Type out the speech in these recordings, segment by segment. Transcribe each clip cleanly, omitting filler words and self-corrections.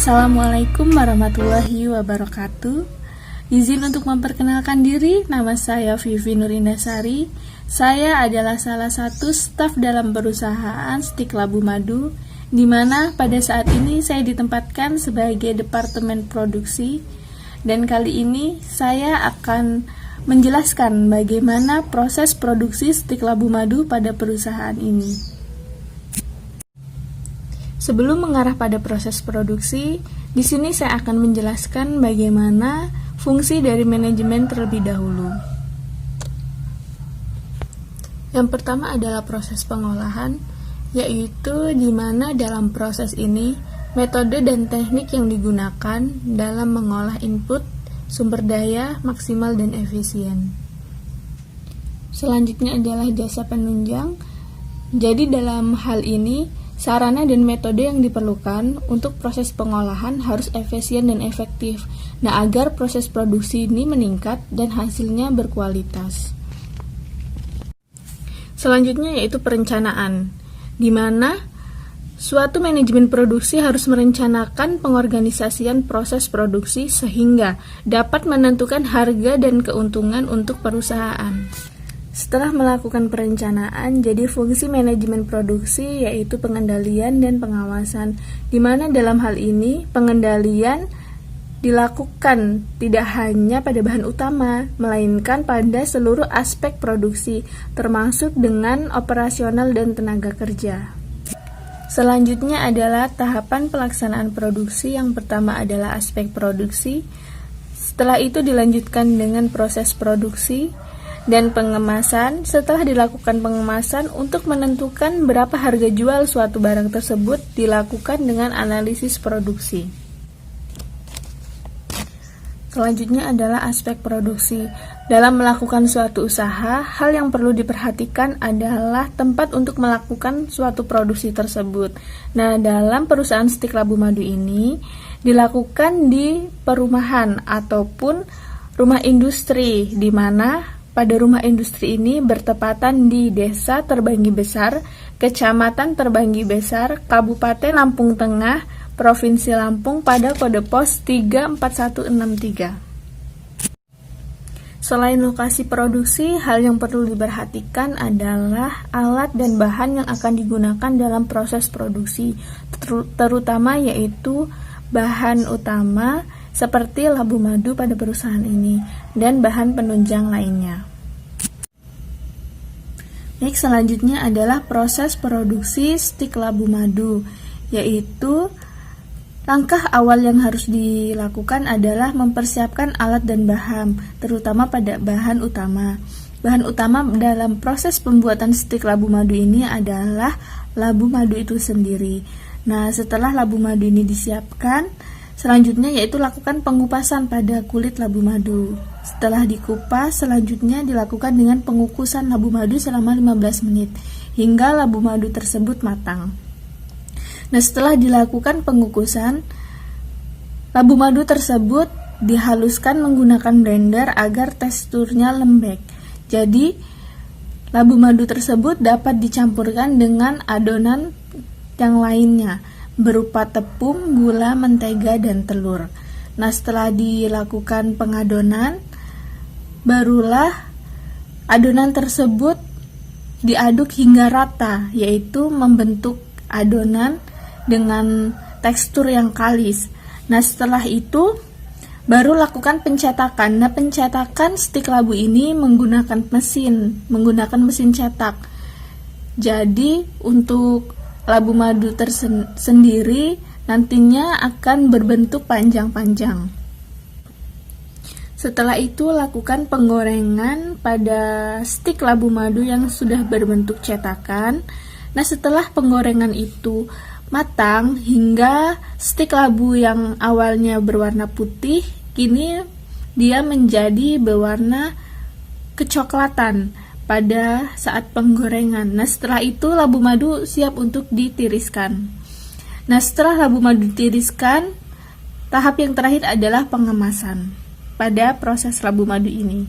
Assalamualaikum warahmatullahi wabarakatuh. Izin untuk memperkenalkan diri, nama saya Vivi Nurindasari. Saya adalah salah satu staf dalam perusahaan Stik Labu Madu, di mana pada saat ini saya ditempatkan sebagai departemen produksi. Dan kali ini saya akan menjelaskan bagaimana proses produksi Stik Labu Madu pada perusahaan ini. Sebelum mengarah pada proses produksi, di sini saya akan menjelaskan bagaimana fungsi dari manajemen terlebih dahulu. Yang pertama adalah proses pengolahan, yaitu di mana dalam proses ini metode dan teknik yang digunakan dalam mengolah input sumber daya maksimal dan efisien. Selanjutnya adalah jasa penunjang. Jadi dalam hal ini sarana dan metode yang diperlukan untuk proses pengolahan harus efisien dan efektif. Nah, agar proses produksi ini meningkat dan hasilnya berkualitas. Selanjutnya yaitu perencanaan, di mana suatu manajemen produksi harus merencanakan pengorganisasian proses produksi sehingga dapat menentukan harga dan keuntungan untuk perusahaan. Setelah melakukan perencanaan, jadi fungsi manajemen produksi yaitu pengendalian dan pengawasan, di mana dalam hal ini pengendalian dilakukan tidak hanya pada bahan utama, melainkan pada seluruh aspek produksi, termasuk dengan operasional dan tenaga kerja. Selanjutnya adalah tahapan pelaksanaan produksi. Yang pertama adalah aspek produksi, setelah itu dilanjutkan dengan proses produksi, dan pengemasan. Setelah dilakukan pengemasan untuk menentukan berapa harga jual suatu barang tersebut dilakukan dengan analisis produksi. Selanjutnya adalah aspek produksi. Dalam melakukan suatu usaha, hal yang perlu diperhatikan adalah tempat untuk melakukan suatu produksi tersebut. Nah, dalam perusahaan Stik Labu Madu ini dilakukan di perumahan ataupun rumah industri, di mana pada rumah industri ini bertepatan di Desa Terbanggi Besar, Kecamatan Terbanggi Besar, Kabupaten Lampung Tengah, Provinsi Lampung pada kode pos 34163. Selain lokasi produksi, hal yang perlu diperhatikan adalah alat dan bahan yang akan digunakan dalam proses produksi, terutama yaitu bahan utama seperti labu madu pada perusahaan ini dan bahan penunjang lainnya. Baik, selanjutnya adalah proses produksi stik labu madu, yaitu langkah awal yang harus dilakukan adalah mempersiapkan alat dan bahan, terutama pada bahan utama. Bahan utama dalam proses pembuatan stik labu madu ini adalah labu madu itu sendiri. Nah, setelah labu madu ini disiapkan, selanjutnya yaitu lakukan pengupasan pada kulit labu madu. Setelah dikupas, selanjutnya dilakukan dengan pengukusan labu madu selama 15 menit hingga labu madu tersebut matang. Nah, setelah dilakukan pengukusan, labu madu tersebut dihaluskan menggunakan blender agar teksturnya lembek. Jadi, labu madu tersebut dapat dicampurkan dengan adonan yang lainnya berupa tepung, gula, mentega, dan telur. Nah, setelah dilakukan pengadonan, barulah adonan tersebut diaduk hingga rata, yaitu membentuk adonan dengan tekstur yang kalis. Nah, setelah itu baru lakukan pencetakan. Nah, pencetakan stik labu ini menggunakan mesin cetak. Jadi, untuk labu madu tersendiri nantinya akan berbentuk panjang-panjang. Setelah itu lakukan penggorengan pada stik labu madu yang sudah berbentuk cetakan. Nah, setelah penggorengan itu matang hingga stik labu yang awalnya berwarna putih, kini dia menjadi berwarna kecoklatan pada saat penggorengan. Nah, setelah itu labu madu siap untuk ditiriskan. Nah, setelah labu madu ditiriskan, tahap yang terakhir adalah pengemasan pada proses labu madu ini.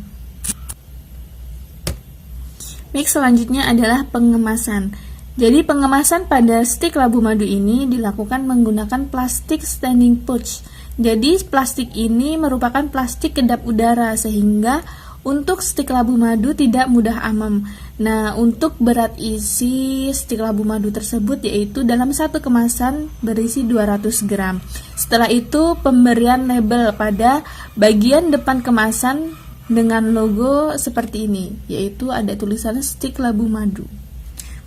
Baik, selanjutnya adalah pengemasan. Jadi pengemasan pada stik labu madu ini dilakukan menggunakan plastik standing pouch. Jadi plastik ini merupakan plastik kedap udara sehingga untuk stik labu madu tidak mudah amem. Nah, untuk berat isi stik labu madu tersebut yaitu dalam satu kemasan berisi 200 gram. Setelah itu pemberian label pada bagian depan kemasan dengan logo seperti ini, yaitu ada tulisan stik labu madu.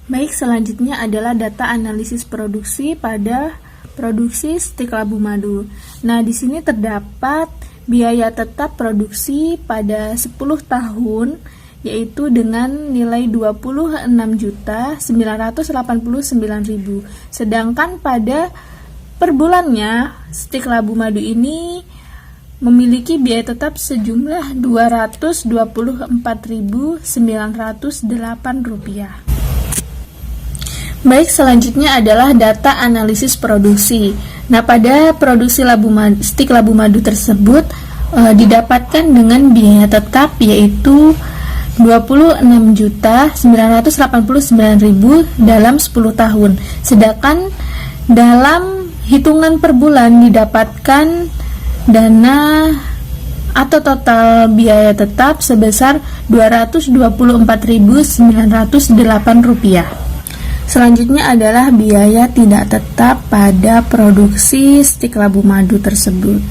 Baik, selanjutnya adalah data analisis produksi pada produksi stik labu madu. Nah, di sini terdapat biaya tetap produksi pada 10 tahun yaitu dengan nilai 26.989.000. Sedangkan pada per bulannya stik labu madu ini memiliki biaya tetap sejumlah Rp224.908. Baik, selanjutnya adalah data analisis produksi. Nah, pada produksi stik labu madu tersebut didapatkan dengan biaya tetap yaitu Rp26.989.000 dalam 10 tahun. Sedangkan dalam hitungan per bulan didapatkan dana atau total biaya tetap sebesar Rp224.908. Selanjutnya adalah biaya tidak tetap pada produksi stik labu madu tersebut.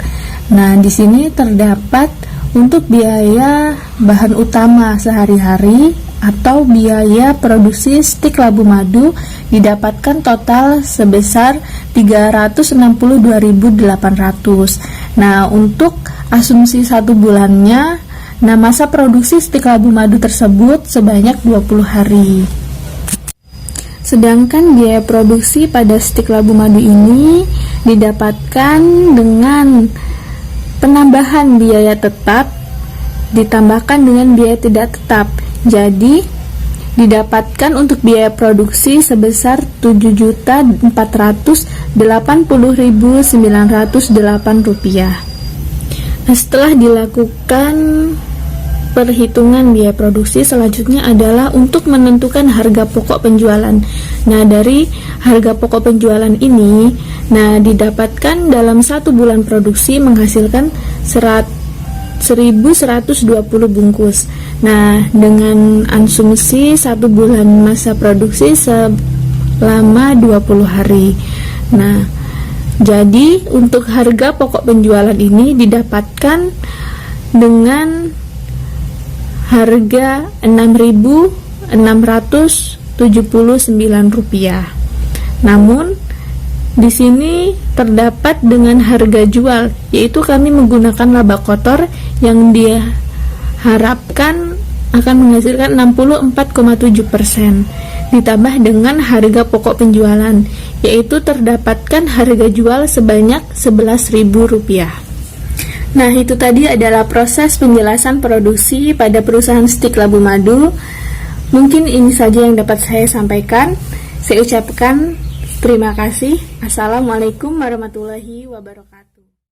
Nah, di sini terdapat untuk biaya bahan utama sehari-hari atau biaya produksi stik labu madu didapatkan total sebesar Rp362.800. Nah, untuk asumsi 1 bulannya, nah masa produksi stik labu madu tersebut sebanyak 20 hari. Sedangkan biaya produksi pada stik labu madu ini didapatkan dengan penambahan biaya tetap ditambahkan dengan biaya tidak tetap. Jadi didapatkan untuk biaya produksi sebesar Rp7.480.908. Nah, setelah dilakukan perhitungan biaya produksi, selanjutnya adalah untuk menentukan harga pokok penjualan. Nah, dari harga pokok penjualan ini, nah didapatkan dalam 1 bulan produksi menghasilkan 1.120 bungkus. Nah, dengan asumsi 1 bulan masa produksi selama 20 hari. Nah, jadi untuk harga pokok penjualan ini didapatkan dengan harga Rp6.679. Namun di sini terdapat dengan harga jual, yaitu kami menggunakan laba kotor yang diharapkan akan menghasilkan 64,7%, ditambah dengan harga pokok penjualan, yaitu terdapatkan harga jual sebanyak Rp11.000. Nah, itu tadi adalah proses penjelasan produksi pada perusahaan stik labu madu. Mungkin ini saja yang dapat saya sampaikan. Saya ucapkan terima kasih. Assalamualaikum warahmatullahi wabarakatuh.